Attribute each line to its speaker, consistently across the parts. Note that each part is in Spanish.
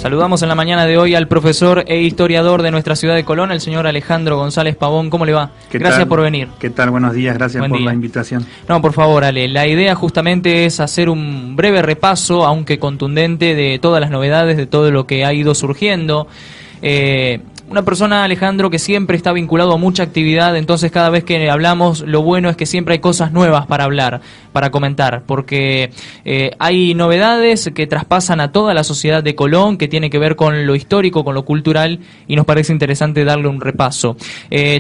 Speaker 1: Saludamos en la mañana de hoy al profesor e historiador de nuestra ciudad de Colón, el señor Alejandro González Pavón. ¿Cómo le va? Gracias por venir.
Speaker 2: ¿Qué tal? Buenos días, gracias por la invitación.
Speaker 1: No, por favor, Ale, la idea justamente es hacer un breve repaso, aunque contundente, de todas las novedades, de todo lo que ha ido surgiendo. Una persona, Alejandro, que siempre está vinculado a mucha actividad, entonces cada vez que hablamos, lo bueno es que siempre hay cosas nuevas para hablar, para comentar, porque hay novedades que traspasan a toda la sociedad de Colón, que tiene que ver con lo histórico, con lo cultural, y nos parece interesante darle un repaso.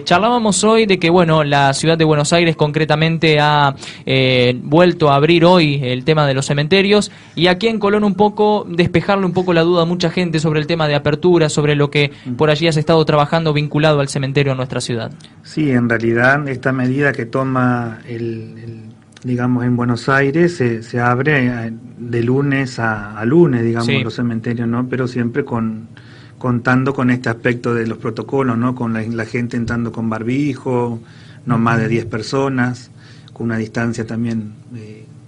Speaker 1: Charlábamos hoy de que, bueno, la ciudad de Buenos Aires concretamente ha vuelto a abrir hoy el tema de los cementerios, y aquí en Colón un poco, despejarle un poco la duda a mucha gente sobre el tema de apertura, sobre lo que por allí has estado trabajando vinculado al cementerio en nuestra ciudad.
Speaker 2: Sí, en realidad esta medida que toma digamos en Buenos Aires se abre de lunes a lunes, digamos, sí, los cementerios, ¿no? Pero siempre contando con este aspecto de los protocolos, ¿no? Con la gente entrando con barbijo, no más de 10 personas, con una distancia también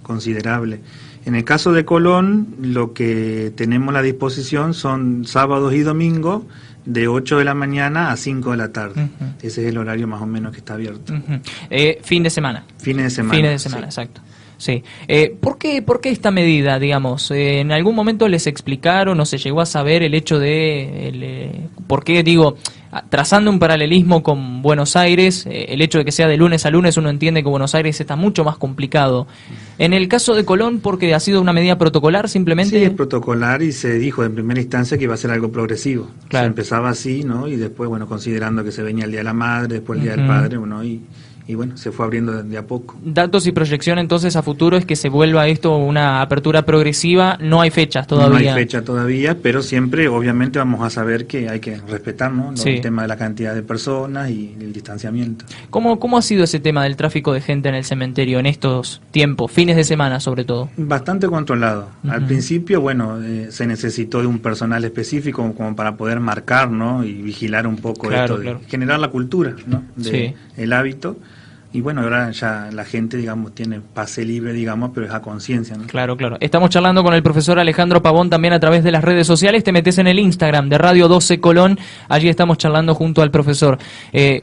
Speaker 2: considerable. En el caso de Colón, lo que tenemos a la disposición son sábados y domingos, de 8 de la mañana a 5 de la tarde. Ese es el horario más o menos que está abierto.
Speaker 1: Fin de semana.
Speaker 2: Fines de semana.
Speaker 1: Fines de semana, sí. Exacto. Sí. ¿Por qué esta medida, digamos? ¿En algún momento les explicaron o se llegó a saber el hecho de... ¿por qué, digo, trazando un paralelismo con Buenos Aires, el hecho de que sea de lunes a lunes, uno entiende que Buenos Aires está mucho más complicado? En el caso de Colón, ¿porque ha sido una medida protocolar simplemente?
Speaker 2: Sí, es protocolar y se dijo en primera instancia que iba a ser algo progresivo.
Speaker 1: Claro.
Speaker 2: Se empezaba así, ¿no? Y después, bueno, considerando que se venía el Día de la Madre, después el Día del Padre, bueno, y bueno, se fue abriendo de a poco. Datos
Speaker 1: y proyección entonces a futuro es que se vuelva esto una apertura progresiva. No hay fechas todavía.
Speaker 2: No hay fecha todavía, pero siempre obviamente vamos a saber que hay que respetar, ¿no?
Speaker 1: Sí.
Speaker 2: El tema de la cantidad de personas y el distanciamiento.
Speaker 1: ¿Cómo ha sido ese tema del tráfico de gente en el cementerio en estos tiempos, fines de semana sobre todo?
Speaker 2: Bastante controlado. Al principio, bueno, se necesitó de un personal específico como para poder marcar, ¿no? Y vigilar un poco,
Speaker 1: claro,
Speaker 2: esto,
Speaker 1: claro,
Speaker 2: generar la cultura, ¿no?
Speaker 1: Sí.
Speaker 2: El hábito. Y bueno, ahora ya la gente, digamos, tiene pase libre, digamos, pero es a conciencia, ¿no?
Speaker 1: Claro, claro. Estamos charlando con el profesor Alejandro Pavón también a través de las redes sociales. Te metes en el Instagram de Radio 12 Colón. Allí estamos charlando junto al profesor.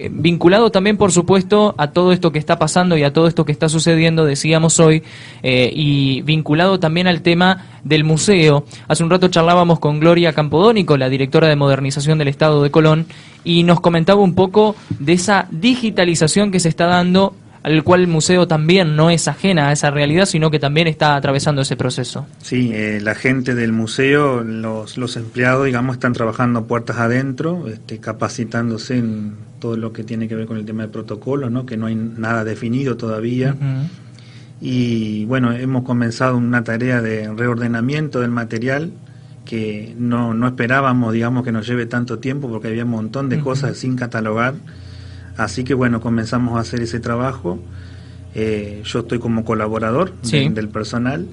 Speaker 1: Vinculado también, por supuesto, a todo esto que está pasando y a todo esto que está sucediendo, decíamos hoy, y vinculado también al tema del museo. Hace un rato charlábamos con Gloria Campodónico, la directora de Modernización del Estado de Colón, y nos comentaba un poco de esa digitalización que se está dando, al cual el museo también no es ajena a esa realidad, sino que también está atravesando ese proceso.
Speaker 2: Sí, la gente del museo, los empleados, digamos, están trabajando puertas adentro, capacitándose en todo lo que tiene que ver con el tema de protocolo, ¿no? Que no hay nada definido todavía. Y bueno, hemos comenzado una tarea de reordenamiento del material que no esperábamos, digamos, que nos lleve tanto tiempo porque había un montón de cosas sin catalogar. Así que bueno, comenzamos a hacer ese trabajo. Yo estoy como colaborador del personal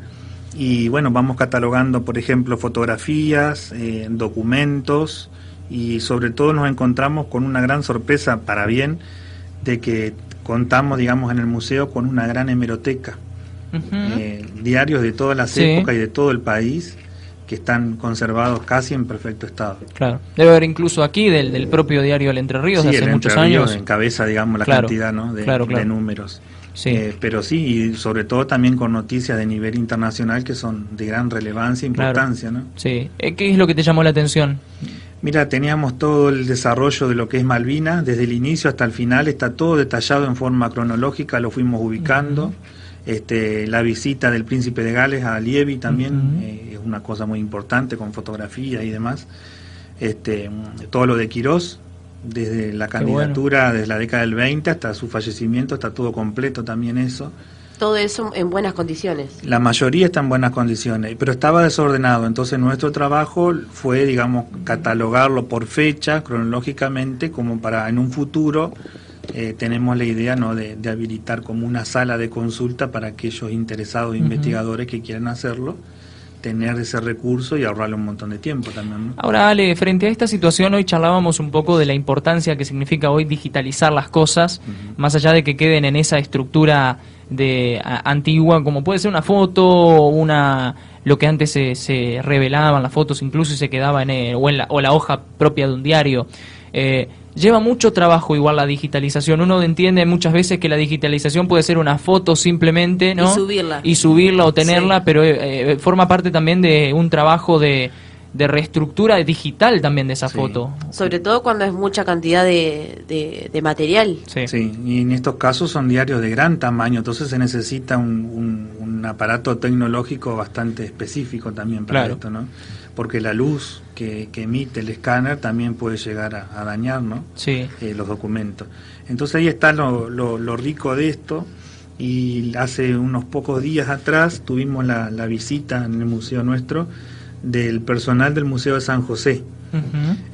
Speaker 2: y bueno, vamos catalogando, por ejemplo, fotografías, documentos, y sobre todo nos encontramos con una gran sorpresa, para bien, de que contamos, digamos, en el museo con una gran hemeroteca, diarios de todas las épocas y de todo el país, que están conservados casi en perfecto estado.
Speaker 1: Claro. Debe haber incluso aquí del propio diario El Entre Ríos, de hace muchos años.
Speaker 2: Encabeza, digamos, la cantidad, ¿no? de números.
Speaker 1: Sí.
Speaker 2: Pero sí, y sobre todo también con noticias de nivel internacional que son de gran relevancia e importancia, ¿no?
Speaker 1: Sí. ¿Qué es lo que te llamó la atención?
Speaker 2: Mira, teníamos todo el desarrollo de lo que es Malvinas, desde el inicio hasta el final, está todo detallado en forma cronológica, lo fuimos ubicando. La visita del príncipe de Gales a Liebey también es una cosa muy importante, con fotografías y demás. Todo lo de Quirós, desde la candidatura, desde la década del 20 hasta su fallecimiento, está todo completo también eso.
Speaker 3: Todo eso en buenas condiciones.
Speaker 2: La mayoría está en buenas condiciones, pero estaba desordenado, entonces nuestro trabajo fue, digamos, catalogarlo por fecha, cronológicamente, como para en un futuro... tenemos la idea, ¿no? de habilitar como una sala de consulta para aquellos interesados investigadores que quieran hacerlo, tener ese recurso y ahorrarle un montón de tiempo también, ¿no?
Speaker 1: Ahora, Ale, frente a esta situación, hoy charlábamos un poco de la importancia que significa hoy digitalizar las cosas, más allá de que queden en esa estructura antigua, como puede ser una foto, lo que antes se revelaban las fotos, incluso y se quedaba o la hoja propia de un diario. Lleva mucho trabajo igual la digitalización. Uno entiende muchas veces que la digitalización puede ser una foto simplemente, ¿no? Y subirla o tenerla, sí. Pero forma parte también de un trabajo de reestructura digital también de esa foto.
Speaker 3: Sobre todo cuando es mucha cantidad de material.
Speaker 2: Sí, y en estos casos son diarios de gran tamaño, entonces se necesita un aparato tecnológico bastante específico también para esto, ¿no? Porque la luz que emite el escáner también puede llegar a dañar, ¿no? Los documentos. Entonces ahí está lo rico de esto, y hace unos pocos días atrás tuvimos la visita en el museo nuestro del personal del Museo de San José.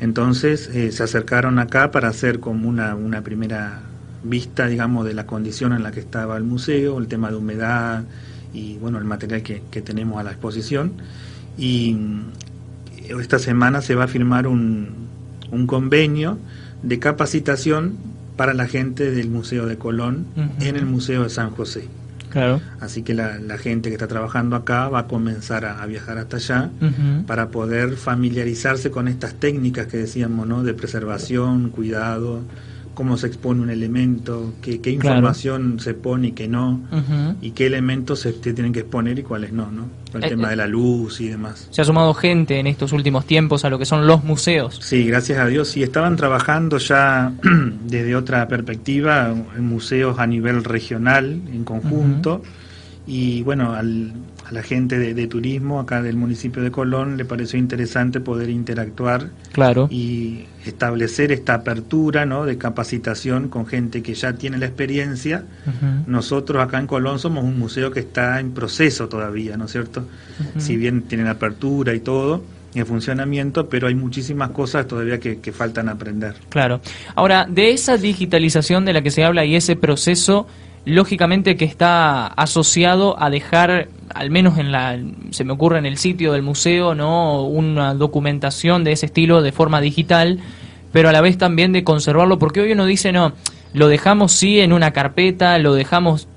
Speaker 2: Entonces se acercaron acá para hacer como una primera vista, digamos, de la condición en la que estaba el museo, el tema de humedad y bueno, el material que tenemos a la exposición. Y esta semana se va a firmar un convenio de capacitación para la gente del Museo de Colón en el Museo de San José.
Speaker 1: Claro.
Speaker 2: Así que la gente que está trabajando acá va a comenzar a viajar hasta allá para poder familiarizarse con estas técnicas que decíamos, ¿no? De preservación, cuidado, cómo se expone un elemento, qué información se pone y qué no, y qué elementos se tienen que exponer y cuáles no, ¿no? El tema de la luz y demás.
Speaker 1: Se ha sumado gente en estos últimos tiempos a lo que son los museos.
Speaker 2: Sí, gracias a Dios. Sí, estaban trabajando ya desde otra perspectiva en museos a nivel regional, en conjunto, y bueno, a la gente de turismo acá del municipio de Colón le pareció interesante poder interactuar y establecer esta apertura, ¿no? De capacitación con gente que ya tiene la experiencia. Nosotros acá en Colón somos un museo que está en proceso todavía, ¿no es cierto? Si bien tienen apertura y todo en funcionamiento, pero hay muchísimas cosas todavía que faltan aprender.
Speaker 1: Claro. Ahora, de esa digitalización de la que se habla y ese proceso, lógicamente que está asociado a dejar, al menos se me ocurre en el sitio del museo, ¿no? Una documentación de ese estilo de forma digital, pero a la vez también de conservarlo, porque hoy uno dice, no, lo dejamos sí en una carpeta, lo dejamos.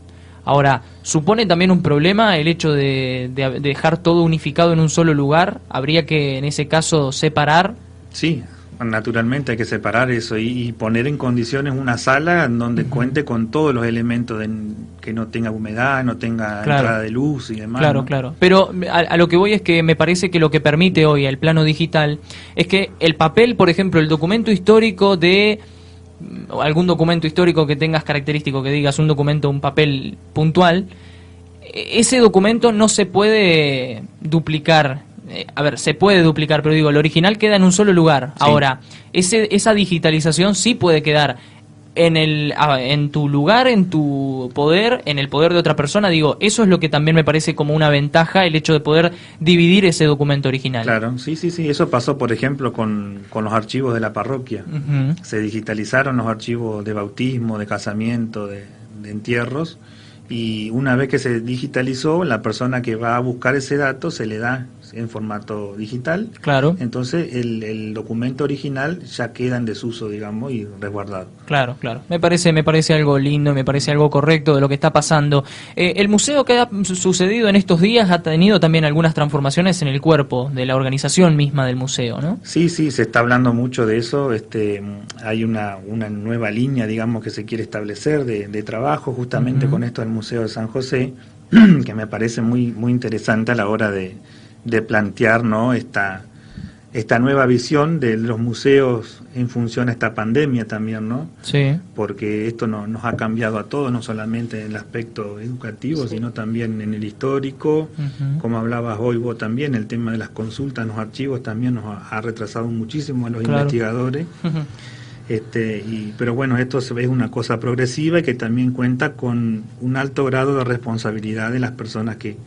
Speaker 1: Ahora, ¿supone también un problema el hecho de dejar todo unificado en un solo lugar? ¿Habría que en ese caso separar?
Speaker 2: Sí, naturalmente hay que separar eso y poner en condiciones una sala en donde cuente con todos los elementos, que no tenga humedad, no tenga entrada de luz y demás.
Speaker 1: Claro,
Speaker 2: ¿no?
Speaker 1: Claro. Pero a lo que voy es que me parece que lo que permite hoy el plano digital es que el papel, por ejemplo, el documento histórico algún documento histórico que tengas característico, que digas un documento, un papel puntual, ese documento no se puede duplicar. Se puede duplicar, pero digo, el original queda en un solo lugar. Sí. Ahora, esa digitalización sí puede quedar en tu lugar, en tu poder, en el poder de otra persona. Digo, eso es lo que también me parece como una ventaja, el hecho de poder dividir ese documento original.
Speaker 2: Claro, sí, eso pasó, por ejemplo, con los archivos de la parroquia. Se digitalizaron los archivos de bautismo, de casamiento, de entierros, y una vez que se digitalizó, la persona que va a buscar ese dato se le da en formato digital.
Speaker 1: Claro.
Speaker 2: Entonces el documento original ya queda en desuso, digamos, y resguardado.
Speaker 1: Claro. Me parece algo lindo, me parece algo correcto de lo que está pasando. El museo, que ha sucedido en estos días, ha tenido también algunas transformaciones en el cuerpo de la organización misma del museo, ¿no? Sí,
Speaker 2: se está hablando mucho de eso. Hay una nueva línea, digamos, que se quiere establecer de trabajo justamente con esto del Museo de San José, que me parece muy, muy interesante a la hora de plantear, ¿no? esta nueva visión de los museos en función a esta pandemia también, ¿no?
Speaker 1: Sí.
Speaker 2: Porque esto nos ha cambiado a todos, no solamente en el aspecto educativo, sino también en el histórico. Como hablabas hoy vos también, el tema de las consultas en los archivos también nos ha retrasado muchísimo a los investigadores. Pero bueno, esto es una cosa progresiva y que también cuenta con un alto grado de responsabilidad de las personas que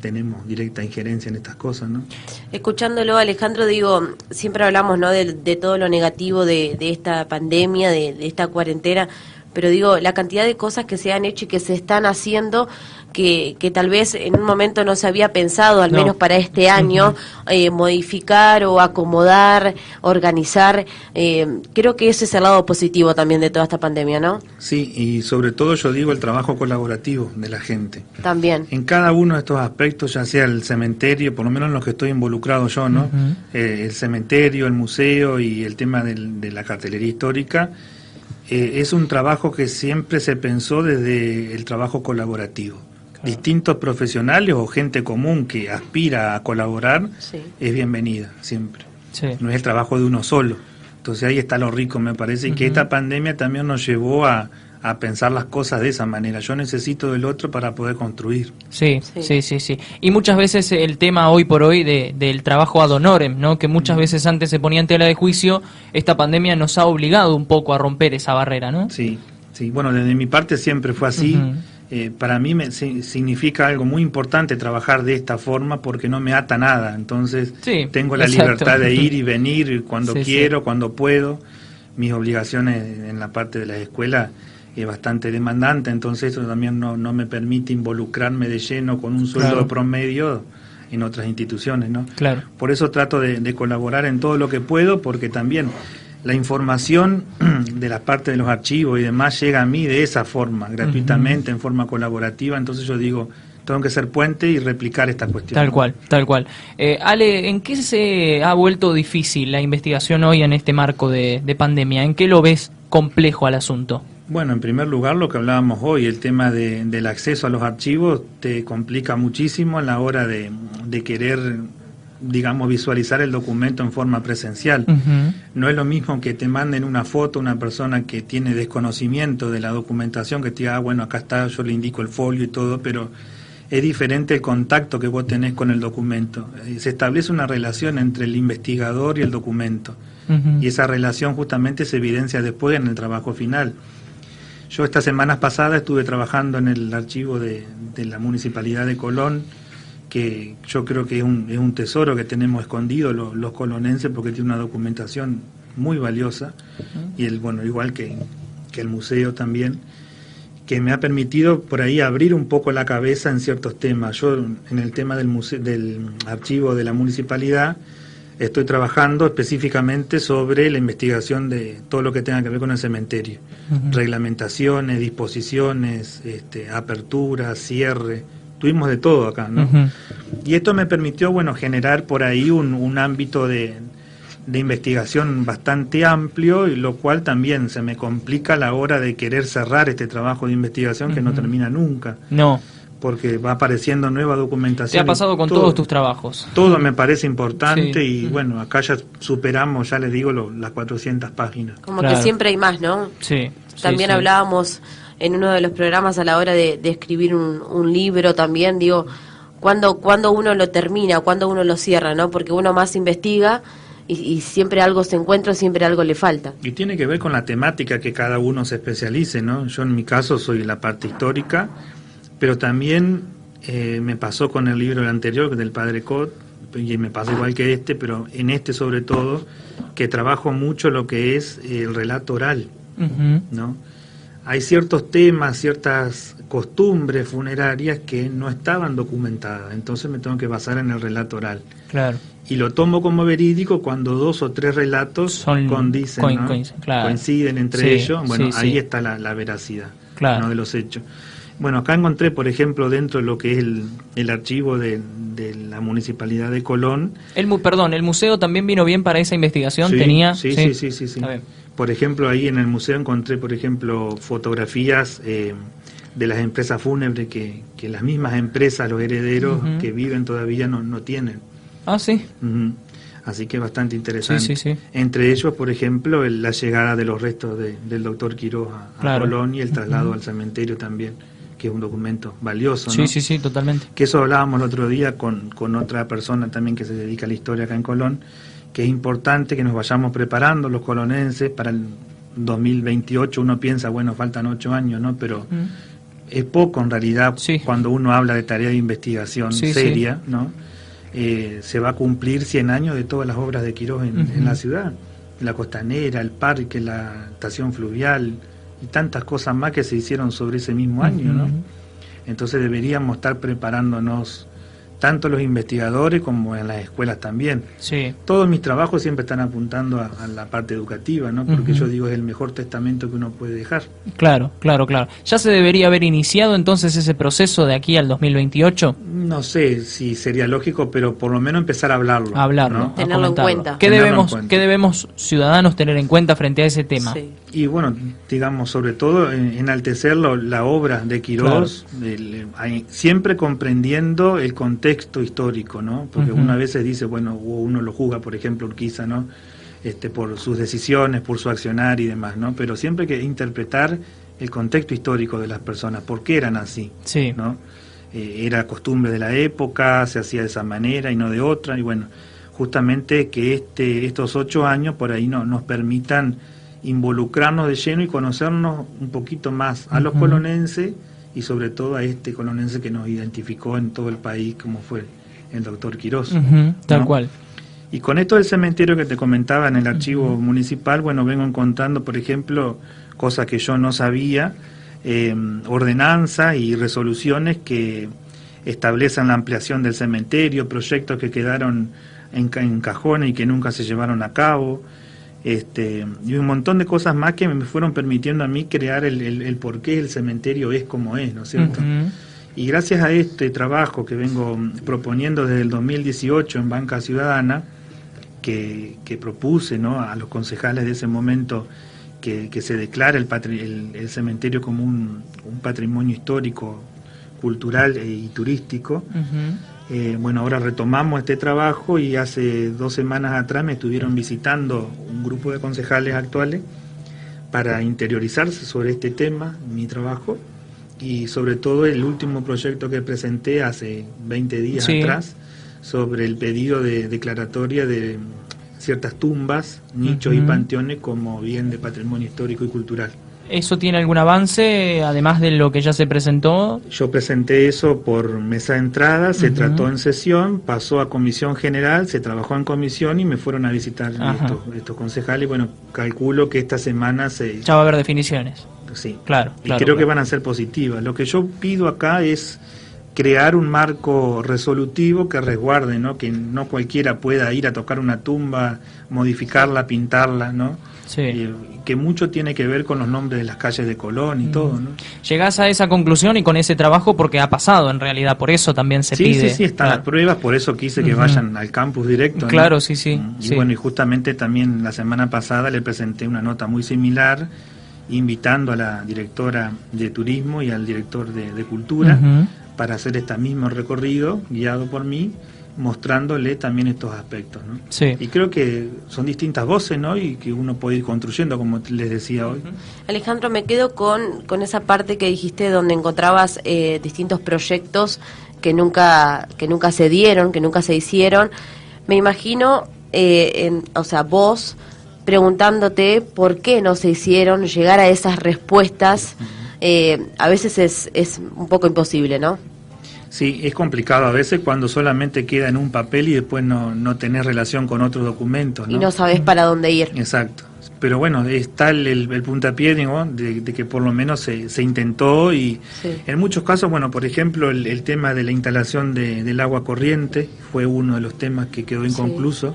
Speaker 2: tenemos directa injerencia en estas cosas, ¿no?
Speaker 3: Escuchándolo, Alejandro, digo, siempre hablamos, ¿no? de todo lo negativo de esta pandemia, de esta cuarentena, pero digo, la cantidad de cosas que se han hecho y que se están haciendo, que tal vez en un momento no se había pensado, al
Speaker 1: No.
Speaker 3: menos para este año, modificar o acomodar, organizar. Creo que ese es el lado positivo también de toda esta pandemia, ¿no?
Speaker 2: Sí, y sobre todo yo digo el trabajo colaborativo de la gente.
Speaker 3: También.
Speaker 2: En cada uno de estos aspectos, ya sea el cementerio, por lo menos en los que estoy involucrado yo, ¿no? El cementerio, el museo y el tema de la cartelería histórica, es un trabajo que siempre se pensó desde el trabajo colaborativo. Claro. Distintos profesionales o gente común que aspira a colaborar, sí, es bienvenida siempre. Sí. No es el trabajo de uno solo. Entonces ahí está lo rico, me parece, y que esta pandemia también nos llevó a pensar las cosas de esa manera. Yo necesito del otro para poder construir.
Speaker 1: Sí. Y muchas veces el tema hoy por hoy del trabajo ad honorem, ¿no? Que muchas veces antes se ponía en tela de juicio, esta pandemia nos ha obligado un poco a romper esa barrera, ¿no?
Speaker 2: Sí. Bueno, desde mi parte siempre fue así. Para mí significa algo muy importante trabajar de esta forma porque no me ata nada. Entonces tengo la libertad de ir y venir cuando quiero, cuando puedo. Mis obligaciones en la parte de la escuela es bastante demandante, entonces eso también no me permite involucrarme de lleno con un sueldo promedio en otras instituciones, ¿no? Claro. Por eso trato de colaborar en todo lo que puedo, porque también la información de la parte de los archivos y demás llega a mí de esa forma, gratuitamente, en forma colaborativa, entonces yo digo, tengo que ser puente y replicar esta cuestión.
Speaker 1: Tal cual. Ale, ¿en qué se ha vuelto difícil la investigación hoy en este marco de pandemia? ¿En qué lo ves complejo al asunto?
Speaker 2: Bueno, en primer lugar, lo que hablábamos hoy, el tema del acceso a los archivos te complica muchísimo a la hora de querer, digamos, visualizar el documento en forma presencial. No es lo mismo que te manden una foto una persona que tiene desconocimiento de la documentación, que te diga, bueno, acá está, yo le indico el folio y todo, pero es diferente el contacto que vos tenés con el documento. Se establece una relación entre el investigador y el documento, y esa relación justamente se evidencia después en el trabajo final. Yo estas semanas pasadas estuve trabajando en el archivo de la Municipalidad de Colón, que yo creo que es un tesoro que tenemos escondido los colonenses, porque tiene una documentación muy valiosa, y igual que el museo también, que me ha permitido por ahí abrir un poco la cabeza en ciertos temas. Yo en el tema del archivo de la municipalidad estoy trabajando específicamente sobre la investigación de todo lo que tenga que ver con el cementerio. Reglamentaciones, disposiciones, apertura, cierre, tuvimos de todo acá, ¿no? Y esto me permitió, generar por ahí un ámbito de investigación bastante amplio, y lo cual también se me complica a la hora de querer cerrar este trabajo de investigación que no termina nunca. No. Porque va apareciendo nueva documentación.
Speaker 1: ¿Te ha pasado con todos tus trabajos?
Speaker 2: Todo me parece importante y acá ya superamos, ya les digo, las 400 páginas.
Speaker 3: Como que siempre hay más, ¿no? Sí. También hablábamos en uno de los programas a la hora de escribir un libro también, digo, cuando uno lo termina, cuando uno lo cierra, ¿no? Porque uno más investiga y siempre algo se encuentra, siempre algo le falta. Y
Speaker 2: tiene que ver con la temática que cada uno se especialice, ¿no? Yo en mi caso soy la parte histórica, pero también me pasó con el libro anterior, del Padre Cot, y me pasa igual que pero en este sobre todo, que trabajo mucho lo que es el relato oral, ¿no? Hay ciertos temas, ciertas costumbres funerarias que no estaban documentadas, entonces me tengo que basar en el relato oral. Claro. Y lo tomo como verídico cuando 2 o 3 relatos coinciden entre ellos. Ahí está la veracidad, ¿no? De los hechos. Acá encontré, por ejemplo, dentro de lo que es el archivo de la Municipalidad de Colón. El
Speaker 1: museo también vino bien para esa investigación.
Speaker 2: Sí. Por ejemplo, ahí en el museo encontré, por ejemplo, fotografías de las empresas fúnebres que las mismas empresas, los herederos que viven todavía no tienen. Ah, sí. Así que bastante interesante. Sí. Entre ellos, por ejemplo, la llegada de los restos del doctor Quiroz a Colón y el traslado al cementerio también, que es un documento valioso, ¿no?
Speaker 1: Sí, totalmente.
Speaker 2: Que eso hablábamos el otro día con otra persona también que se dedica a la historia acá en Colón, que es importante que nos vayamos preparando los colonenses para el 2028. Uno piensa, faltan 8 años, ¿no? Pero es poco en realidad cuando uno habla de tarea de investigación seria, ¿no? Se va a cumplir 100 años de todas las obras de Quiroz en la ciudad, la costanera, el parque, la estación fluvial y tantas cosas más que se hicieron sobre ese mismo año, ¿no? Entonces deberíamos estar preparándonos tanto los investigadores como en las escuelas también.
Speaker 1: Sí.
Speaker 2: Todos mis trabajos siempre están apuntando a la parte educativa, ¿no? Porque yo digo es el mejor testamento que uno puede dejar.
Speaker 1: Claro. ¿Ya se debería haber iniciado entonces ese proceso de aquí al 2028?
Speaker 2: No sé si sería lógico, pero por lo menos empezar a hablarlo.
Speaker 1: ¿No?
Speaker 3: Tenerlo en cuenta.
Speaker 1: ¿Qué debemos ciudadanos tener en cuenta frente a ese tema?
Speaker 3: Sí.
Speaker 2: Y bueno, digamos, sobre todo enaltecer la obra de Quirós, siempre comprendiendo el contexto histórico, ¿no? Porque uno a veces dice, bueno, uno lo juzga, por ejemplo, Urquiza, ¿no? Por sus decisiones, por su accionar y demás, ¿no? Pero siempre hay que interpretar el contexto histórico de las personas, por qué eran así,
Speaker 1: sí,
Speaker 2: ¿no? Era costumbre de la época, se hacía de esa manera y no de otra, y bueno, justamente que estos 8 años por ahí nos permitan involucrarnos de lleno y conocernos un poquito más a los colonenses y sobre todo a este colonense que nos identificó en todo el país como fue el doctor Quirós.
Speaker 1: Tal cual.
Speaker 2: Y con esto del cementerio que te comentaba en el archivo municipal, bueno, vengo encontrando, por ejemplo, cosas que yo no sabía, ordenanzas y resoluciones que establecen la ampliación del cementerio, proyectos que quedaron en cajones y que nunca se llevaron a cabo, y un montón de cosas más que me fueron permitiendo a mí crear el por qué el cementerio es como es, ¿no es cierto? Y gracias a este trabajo que vengo proponiendo desde el 2018 en Banca Ciudadana, que propuse, ¿no?, a los concejales de ese momento que se declare el cementerio como un patrimonio histórico, cultural y turístico. Bueno, ahora retomamos este trabajo y hace 2 semanas atrás me estuvieron visitando un grupo de concejales actuales para interiorizarse sobre este tema, mi trabajo, y sobre todo el último proyecto que presenté hace 20 días atrás sobre el pedido de declaratoria de ciertas tumbas, nichos y panteones como bien de patrimonio histórico y cultural.
Speaker 1: ¿Eso tiene algún avance, además de lo que ya se presentó?
Speaker 2: Yo presenté eso por mesa de entrada, se trató en sesión, pasó a comisión general, se trabajó en comisión y me fueron a visitar estos concejales. Bueno, calculo que esta semana
Speaker 1: ya va a haber definiciones.
Speaker 2: Sí,
Speaker 1: claro.
Speaker 2: Y creo que van a ser positivas. Lo que yo pido acá es crear un marco resolutivo que resguarde, ¿no? Que no cualquiera pueda ir a tocar una tumba, modificarla, pintarla, ¿no?
Speaker 1: Sí.
Speaker 2: Que mucho tiene que ver con los nombres de las calles de Colón y todo, ¿no?
Speaker 1: Llegás a esa conclusión y con ese trabajo porque ha pasado en realidad, por eso también se pide.
Speaker 2: Sí, están las pruebas, por eso quise que vayan al campus directo, ¿no?
Speaker 1: Claro, sí.
Speaker 2: Y bueno, y justamente también la semana pasada le presenté una nota muy similar, invitando a la directora de turismo y al director de cultura para hacer este mismo recorrido guiado por mí, mostrándole también estos aspectos, ¿no?
Speaker 1: Sí.
Speaker 2: Y creo que son distintas voces, ¿no? Y que uno puede ir construyendo, como les decía hoy.
Speaker 3: Alejandro, me quedo con esa parte que dijiste donde encontrabas distintos proyectos que nunca se dieron, que nunca se hicieron. Me imagino, o sea, vos preguntándote por qué no se hicieron, llegar a esas respuestas, a veces es un poco imposible, ¿no?
Speaker 2: Sí, es complicado a veces cuando solamente queda en un papel y después no tenés relación con otros documentos, ¿no?
Speaker 3: Y no sabés para dónde ir.
Speaker 2: Exacto. Pero bueno, está el puntapié, digo, de que por lo menos se intentó y en muchos casos, bueno, por ejemplo, el tema de la instalación del agua corriente fue uno de los temas que quedó inconcluso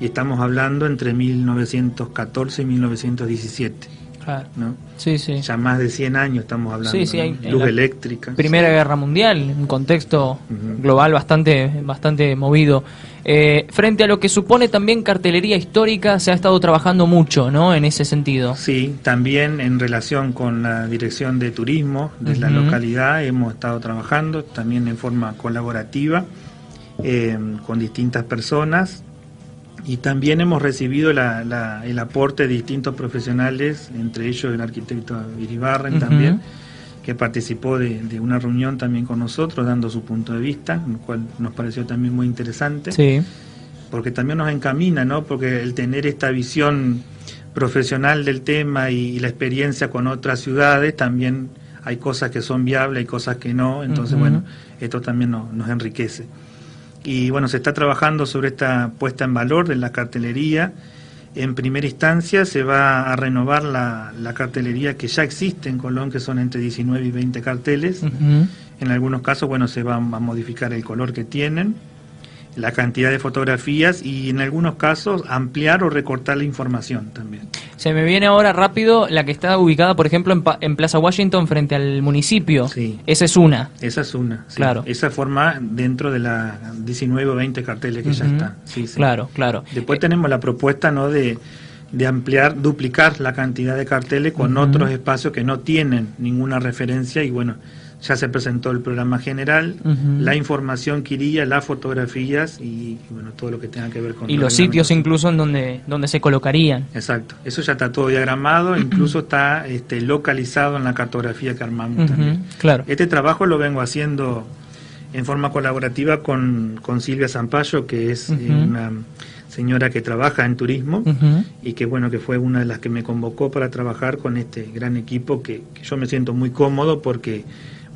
Speaker 2: y estamos hablando entre 1914 y 1917.
Speaker 1: Claro.
Speaker 2: ¿No?
Speaker 1: Sí.
Speaker 2: Ya más de 100 años estamos hablando.
Speaker 1: Hay
Speaker 2: luz eléctrica.
Speaker 1: Primera Guerra Mundial, un contexto global bastante movido. Frente a lo que supone también cartelería histórica, se ha estado trabajando mucho, ¿no? En ese sentido.
Speaker 2: Sí, también en relación con la Dirección de Turismo de la localidad hemos estado trabajando también en forma colaborativa con distintas personas. Y también hemos recibido el aporte de distintos profesionales, entre ellos el arquitecto Iribarren también, que participó de una reunión también con nosotros, dando su punto de vista, lo cual nos pareció también muy interesante, porque también nos encamina, ¿no? Porque el tener esta visión profesional del tema y la experiencia con otras ciudades, también hay cosas que son viables, hay cosas que no, entonces bueno, esto también nos enriquece. Y bueno, se está trabajando sobre esta puesta en valor de la cartelería. En primera instancia se va a renovar la cartelería que ya existe en Colón, que son entre 19 y 20 carteles. En algunos casos, bueno, se va a modificar el color que tienen, la cantidad de fotografías y en algunos casos ampliar o recortar la información también.
Speaker 1: Se me viene ahora rápido la que está ubicada, por ejemplo, en Plaza Washington frente al municipio.
Speaker 2: Sí.
Speaker 1: Esa es una.
Speaker 2: Esa es una, sí.
Speaker 1: Claro.
Speaker 2: Esa forma dentro de las 19 o 20 carteles que ya están. Sí, sí.
Speaker 1: Claro, claro.
Speaker 2: Después tenemos la propuesta, ¿no?, de ampliar, duplicar la cantidad de carteles con otros espacios que no tienen ninguna referencia y bueno, ya se presentó el programa general, la información que iría, las fotografías y bueno, todo lo que tenga que ver con...
Speaker 1: Y los sitios incluso en donde se colocarían.
Speaker 2: Exacto, eso ya está todo diagramado, incluso está localizado en la cartografía que armamos también.
Speaker 1: Claro.
Speaker 2: Este trabajo lo vengo haciendo en forma colaborativa con Silvia Zampayo, que es una señora que trabaja en turismo y que bueno, que fue una de las que me convocó para trabajar con este gran equipo que yo me siento muy cómodo porque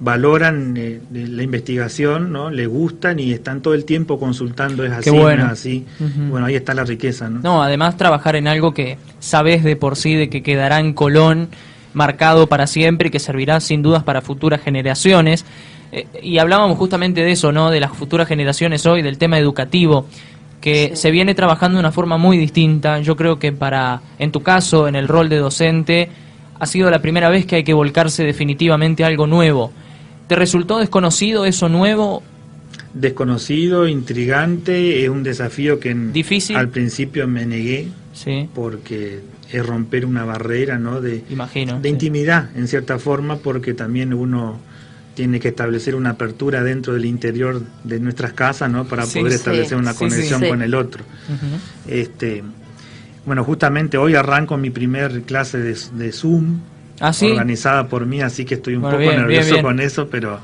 Speaker 2: valoran la investigación, ¿no? Le gustan y están todo el tiempo consultando, es así,
Speaker 1: bueno.
Speaker 2: no es así. Bueno, ahí está la riqueza, ¿no?
Speaker 1: No, además trabajar en algo que sabes de por sí de que quedará en Colón marcado para siempre y que servirá sin dudas para futuras generaciones. Y hablábamos justamente de eso, ¿no? De las futuras generaciones hoy, del tema educativo, que se viene trabajando de una forma muy distinta. Yo creo que en tu caso, en el rol de docente, ha sido la primera vez que hay que volcarse definitivamente a algo nuevo. ¿Te resultó desconocido eso nuevo?
Speaker 2: Desconocido, intrigante, es un desafío que
Speaker 1: ¿Difícil?
Speaker 2: Al principio me negué,
Speaker 1: sí,
Speaker 2: porque es romper una barrera, ¿no?
Speaker 1: Imagino,
Speaker 2: de intimidad, en cierta forma, porque también uno tiene que establecer una apertura dentro del interior de nuestras casas, ¿no? Para poder establecer una conexión con el otro. Bueno, justamente hoy arranco mi primer clase de Zoom, organizada por mí, así que estoy un poco nervioso con eso, pero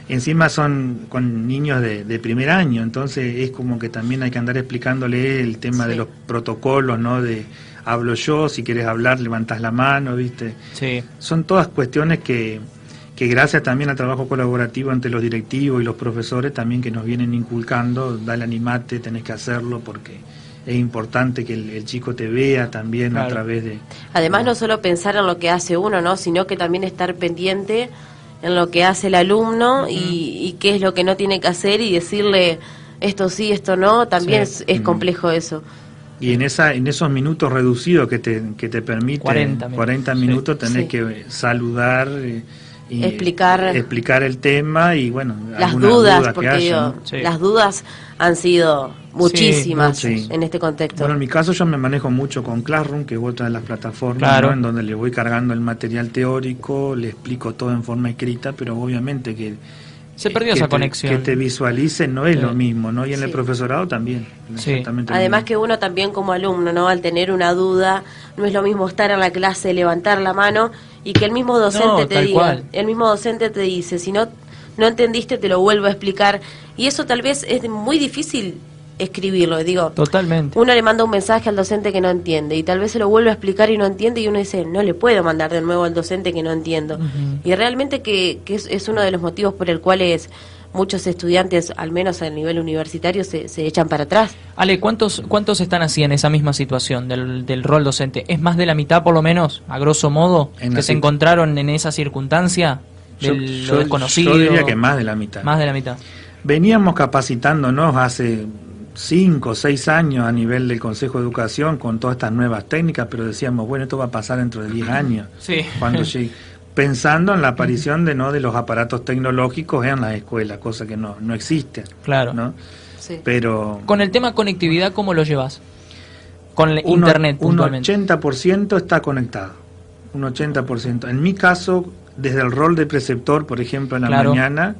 Speaker 2: encima son con niños de primer año, entonces es como que también hay que andar explicándole el tema de los protocolos, ¿no? De hablo yo, si quieres hablar levantas la mano, ¿viste?
Speaker 1: Sí.
Speaker 2: Son todas cuestiones que gracias también al trabajo colaborativo entre los directivos y los profesores también que nos vienen inculcando, dale, animate, tenés que hacerlo porque es importante que el chico te vea también a través de...
Speaker 3: Además no solo pensar en lo que hace uno, ¿no? Sino que también estar pendiente en lo que hace el alumno y qué es lo que no tiene que hacer y decirle esto sí, esto no, también es complejo eso.
Speaker 2: Y en esos minutos reducidos que te permite 40 minutos tenés que saludar y explicar el tema y bueno,
Speaker 3: las dudas, porque las dudas han sido muchísimas en este contexto.
Speaker 2: Bueno, en mi caso yo me manejo mucho con Classroom, que es otra de las plataformas, ¿no? En donde le voy cargando el material teórico, le explico todo en forma escrita, pero obviamente que
Speaker 1: se perdió esa conexión.
Speaker 2: Que te visualicen no es lo mismo, ¿no? Y en el profesorado también.
Speaker 3: Además que uno también como alumno, ¿no? Al tener una duda, no es lo mismo estar en la clase, levantar la mano y que el mismo docente te diga, el mismo docente te dice, si no entendiste te lo vuelvo a explicar. Y eso tal vez es muy difícil escribirlo, digo. Totalmente. Uno le manda un mensaje al docente que no entiende y tal vez se lo vuelve a explicar y no entiende y uno dice, no le puedo mandar de nuevo al docente que no entiendo. Y realmente que es uno de los motivos por el cual muchos estudiantes, al menos a nivel universitario, se echan para atrás.
Speaker 1: Ale, ¿cuántos están así en esa misma situación del rol docente? ¿Es más de la mitad por lo menos, a grosso modo, que se encontraron en esa circunstancia de lo desconocido?
Speaker 2: Yo diría que más de la mitad.
Speaker 1: Más de la mitad.
Speaker 2: Veníamos capacitándonos hace 5 o 6 años a nivel del Consejo de Educación con todas estas nuevas técnicas, pero decíamos, bueno, esto va a pasar dentro de 10 años. Cuando llegue, pensando en la aparición de los aparatos tecnológicos en las escuelas, cosa que no existe.
Speaker 1: Claro.
Speaker 2: ¿no? Pero
Speaker 1: con el tema conectividad, ¿cómo lo llevas? Con internet puntualmente.
Speaker 2: Un 80% está conectado. Un 80%. En mi caso, desde el rol de preceptor, por ejemplo, en la mañana,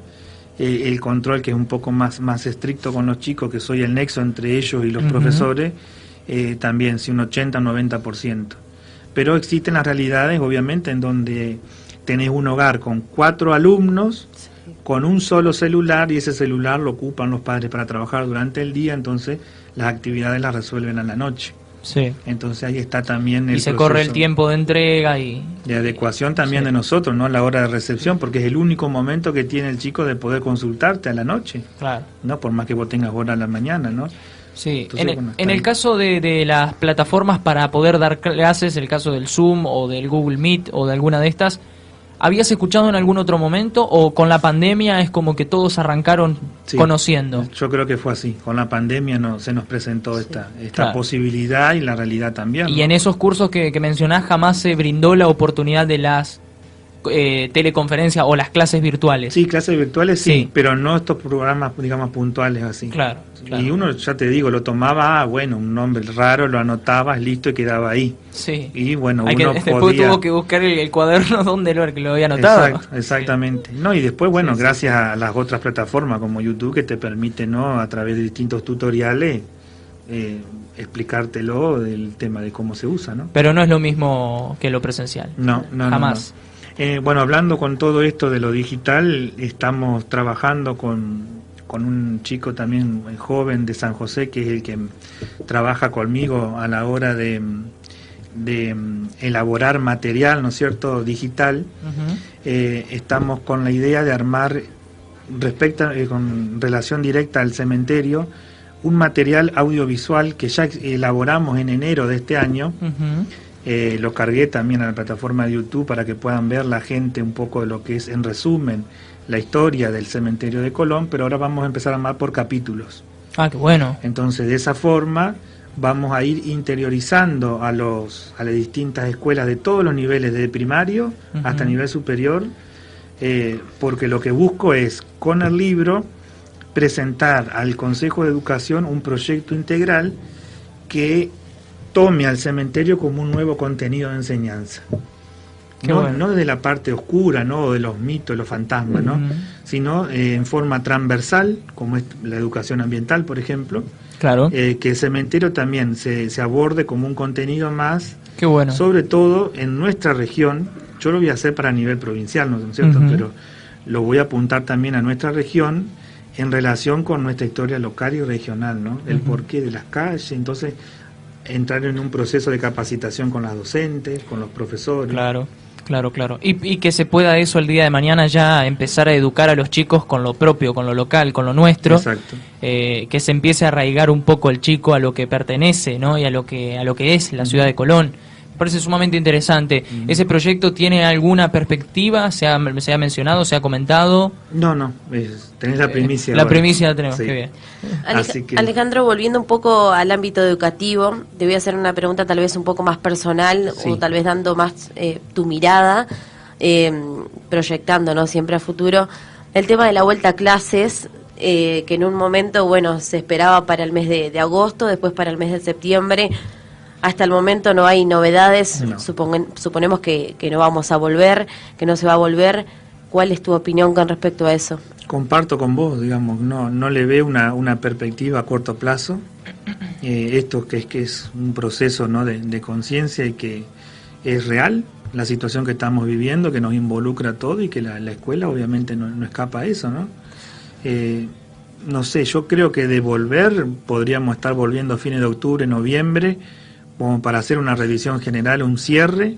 Speaker 2: el control que es un poco más estricto con los chicos, que soy el nexo entre ellos y los profesores, también, sí, un 80-90%. Pero existen las realidades, obviamente, en donde tenés un hogar con 4 alumnos, con un solo celular, y ese celular lo ocupan los padres para trabajar durante el día, entonces las actividades las resuelven a la noche. Entonces ahí está también el
Speaker 1: y se corre el tiempo de entrega y
Speaker 2: de adecuación también de nosotros, ¿no? La hora de recepción, porque es el único momento que tiene el chico de poder consultarte a la noche, ¿no? Por más que vos tengas hora a la mañana, ¿no?
Speaker 1: Sí. Entonces, en el caso de las plataformas para poder dar clases, el caso del Zoom o del Google Meet o de alguna de estas, ¿Habías escuchado en algún otro momento o con la pandemia es como que todos arrancaron conociendo?
Speaker 2: Yo creo que fue así. Con la pandemia se nos presentó esta
Speaker 1: claro.
Speaker 2: posibilidad y la realidad también.
Speaker 1: Y en esos cursos que mencionás jamás se brindó la oportunidad de las teleconferencias o las clases virtuales.
Speaker 2: Sí, clases virtuales sí, pero no estos programas, digamos, puntuales así.
Speaker 1: Claro.
Speaker 2: Y uno, ya te digo, lo tomaba, bueno, un nombre raro, lo anotabas, listo, y quedaba ahí.
Speaker 1: Sí.
Speaker 2: Y bueno,
Speaker 1: después tuvo que buscar el cuaderno donde lo había anotado.
Speaker 2: Exactamente. Sí. No, y después, bueno, gracias a las otras plataformas como YouTube que te permiten, ¿no?, a través de distintos tutoriales, explicártelo del tema de cómo se usa, ¿no?
Speaker 1: Pero no es lo mismo que lo presencial.
Speaker 2: No, jamás. No. Bueno, hablando con todo esto de lo digital, estamos trabajando con un chico también joven de San José, que es el que trabaja conmigo a la hora de elaborar material, ¿no es cierto?, digital. Estamos con la idea de armar, con relación directa al cementerio, un material audiovisual que ya elaboramos en enero de este año. Lo cargué también a la plataforma de YouTube para que puedan ver la gente un poco de lo que es, en resumen, la historia del cementerio de Colón, pero ahora vamos a empezar a armar por capítulos.
Speaker 1: Ah, qué bueno.
Speaker 2: Entonces, de esa forma vamos a ir interiorizando a las distintas escuelas de todos los niveles, desde primario hasta nivel superior, porque lo que busco es, con el libro, presentar al Consejo de Educación un proyecto integral que tome al cementerio como un nuevo contenido de enseñanza. No de la parte oscura, no de los mitos, los fantasmas, ¿no? Sino en forma transversal, como es la educación ambiental, por ejemplo.
Speaker 1: Claro.
Speaker 2: Que el cementerio también se aborde como un contenido más.
Speaker 1: Qué bueno.
Speaker 2: Sobre todo en nuestra región. Yo lo voy a hacer para nivel provincial, ¿no es cierto? Pero lo voy a apuntar también a nuestra región en relación con nuestra historia local y regional, ¿no? El porqué de las calles. Entonces, entrar en un proceso de capacitación con las docentes, con los profesores.
Speaker 1: Claro. Y que se pueda eso el día de mañana ya empezar a educar a los chicos con lo propio, con lo local, con lo nuestro.
Speaker 2: Exacto.
Speaker 1: Que se empiece a arraigar un poco el chico a lo que pertenece, ¿no? Y a lo que es la ciudad de Colón. Me parece sumamente interesante. ¿Ese proyecto tiene alguna perspectiva? ¿Se ha mencionado, se ha comentado?
Speaker 2: No, tenés la primicia.
Speaker 1: La primicia la tenemos,
Speaker 2: sí.
Speaker 1: Qué bien.
Speaker 3: Alejandro, volviendo un poco al ámbito educativo, te voy a hacer una pregunta tal vez un poco más personal, o tal vez dando más tu mirada, proyectando, ¿no?, siempre a futuro. El tema de la vuelta a clases, que en un momento, bueno, se esperaba para el mes de agosto, después para el mes de septiembre. Hasta el momento no hay novedades, no. Suponemos que no vamos a volver, que no se va a volver. ¿Cuál es tu opinión con respecto a eso?
Speaker 2: Comparto con vos, digamos, no le veo una perspectiva a corto plazo. Esto que es un proceso, ¿no?, de conciencia y que es real, la situación que estamos viviendo, que nos involucra a todo y que la escuela obviamente no escapa a eso, ¿no? No sé, yo creo que de volver, podríamos estar volviendo a fines de octubre, noviembre, como para hacer una revisión general, un cierre,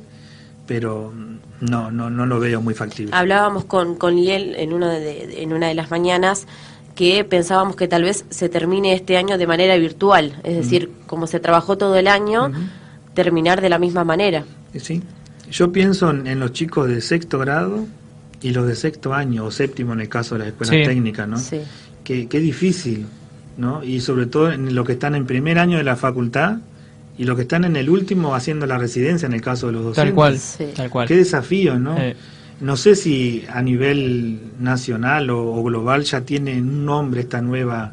Speaker 2: pero no lo veo muy factible.
Speaker 3: Hablábamos con Liel en una de las mañanas que pensábamos que tal vez se termine este año de manera virtual, es decir, como se trabajó todo el año, terminar de la misma manera.
Speaker 2: Sí, yo pienso en los chicos de sexto grado y los de sexto año o séptimo en el caso de las escuelas técnicas, ¿no? Sí. Qué difícil, ¿no? Y sobre todo en los que están en primer año de la facultad y los que están en el último haciendo la residencia en el caso de los docentes.
Speaker 1: Tal cual.
Speaker 2: Qué desafío, ¿no? No sé si a nivel nacional o global ya tiene un nombre esta nueva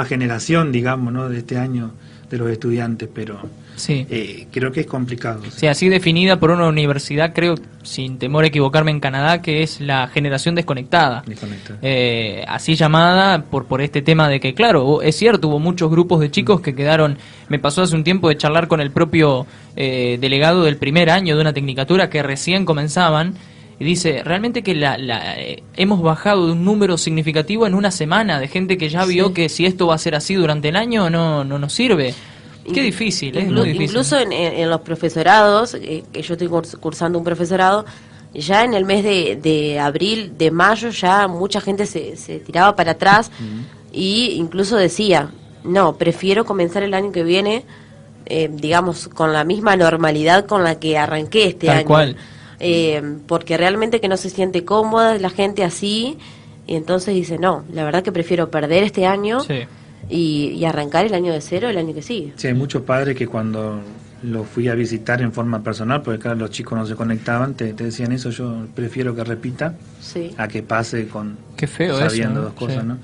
Speaker 2: generación, digamos, ¿no?, de este año de los estudiantes, pero creo que es complicado.
Speaker 1: Sí, así definida por una universidad, creo, sin temor a equivocarme, en Canadá, que es la generación desconectada. Así llamada por este tema de que, claro, es cierto, hubo muchos grupos de chicos que quedaron. Me pasó hace un tiempo de charlar con el propio delegado del primer año de una tecnicatura que recién comenzaban, y dice, realmente que hemos bajado de un número significativo en una semana de gente que ya vio que si esto va a ser así durante el año no nos sirve. Qué difícil, es muy difícil.
Speaker 3: Incluso en los profesorados, que yo estoy cursando un profesorado, ya en el mes de abril, de mayo, ya mucha gente se tiraba para atrás y incluso decía, no, prefiero comenzar el año que viene, digamos, con la misma normalidad con la que arranqué este año.
Speaker 1: Tal cual.
Speaker 3: porque realmente que no se siente cómoda la gente así, y entonces dice, no, la verdad que prefiero perder este año y arrancar el año de cero el año que sigue.
Speaker 2: Sí, hay muchos padres que cuando lo fui a visitar en forma personal, porque claro, los chicos no se conectaban, te decían eso, yo prefiero que repita a que pase con
Speaker 1: qué feo
Speaker 2: sabiendo
Speaker 1: eso,
Speaker 2: dos cosas, ¿no?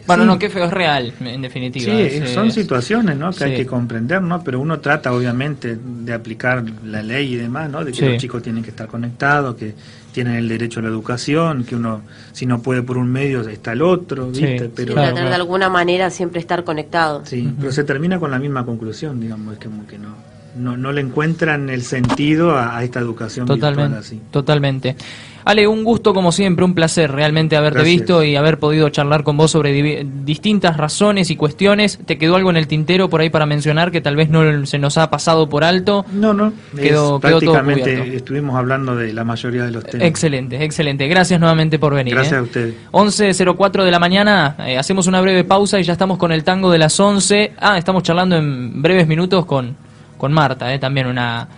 Speaker 1: Bueno, no, qué feo, es real, en definitiva.
Speaker 2: Sí, son situaciones, ¿no?, que hay que comprender, ¿no? Pero uno trata, obviamente, de aplicar la ley y demás, ¿no? De que los chicos tienen que estar conectados, que tienen el derecho a la educación, que uno, si no puede por un medio, está el otro, ¿viste? Pero
Speaker 3: tratar de alguna manera siempre estar conectado.
Speaker 2: Sí, pero se termina con la misma conclusión, digamos, es como que no le encuentran el sentido a esta educación virtual así.
Speaker 1: Totalmente. Ale, un gusto como siempre, un placer realmente haberte visto y haber podido charlar con vos sobre distintas razones y cuestiones. ¿Te quedó algo en el tintero por ahí para mencionar que tal vez no se nos ha pasado por alto?
Speaker 2: No,
Speaker 1: quedó
Speaker 2: prácticamente
Speaker 1: todo
Speaker 2: estuvimos hablando de la mayoría de los temas.
Speaker 1: Excelente. Gracias nuevamente por venir.
Speaker 2: Gracias a ustedes.
Speaker 1: 11:04 de la mañana, hacemos una breve pausa y ya estamos con el tango de las 11. Estamos charlando en breves minutos con Marta, también una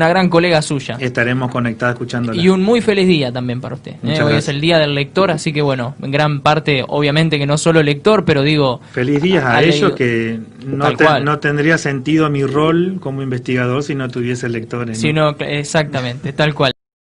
Speaker 1: gran colega suya.
Speaker 2: Estaremos conectados escuchándola.
Speaker 1: Y un muy feliz día también para usted. Hoy es el día del lector, así que bueno, en gran parte, obviamente que no solo lector, pero digo...
Speaker 2: Feliz día a ellos, que no tendría sentido mi rol como investigador si no tuviese lectores.
Speaker 1: Exactamente, tal cual.